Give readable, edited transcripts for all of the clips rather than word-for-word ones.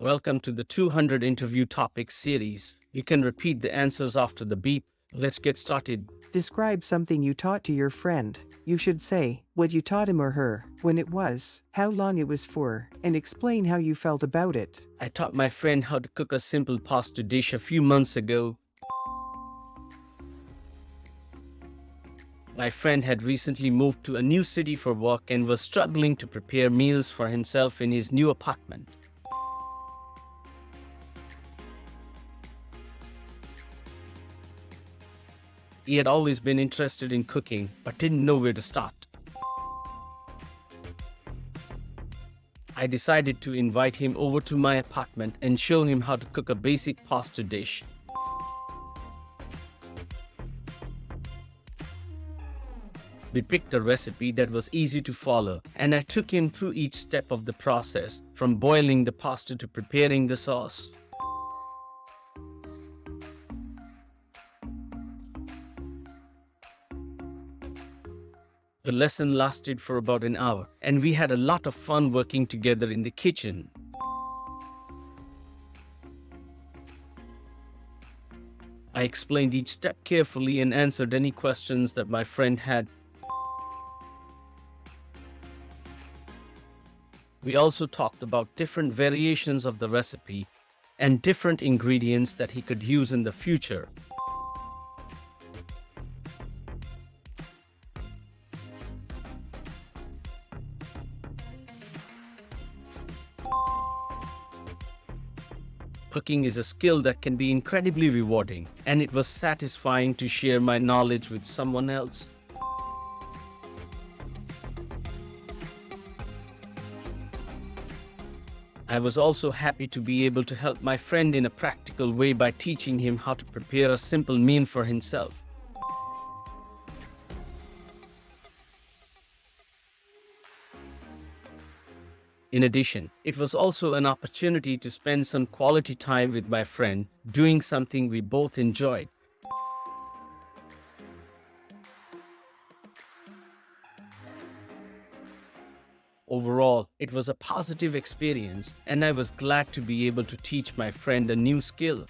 Welcome to the 200 interview topics series. You can repeat the answers after the beep. Let's get started. Describe something you taught to your friend. You should say what you taught him or her, when it was, how long it was for, and explain how you felt about it. I taught my friend how to cook a simple pasta dish a few months ago. My friend had recently moved to a new city for work and was struggling to prepare meals for himself in his new apartment. He had always been interested in cooking, but didn't know where to start. I decided to invite him over to my apartment and show him how to cook a basic pasta dish. We picked a recipe that was easy to follow, and I took him through each step of the process, from boiling the pasta to preparing the sauce. The lesson lasted for about an hour, and we had a lot of fun working together in the kitchen. I explained each step carefully and answered any questions that my friend had. We also talked about different variations of the recipe and different ingredients that he could use in the future. Cooking is a skill that can be incredibly rewarding, and it was satisfying to share my knowledge with someone else. I was also happy to be able to help my friend in a practical way by teaching him how to prepare a simple meal for himself. In addition, it was also an opportunity to spend some quality time with my friend, doing something we both enjoyed. Overall, it was a positive experience, and I was glad to be able to teach my friend a new skill.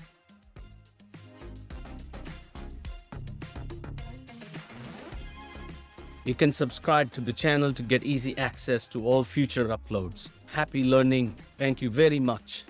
You can subscribe to the channel to get easy access to all future uploads. Happy learning. Thank you very much.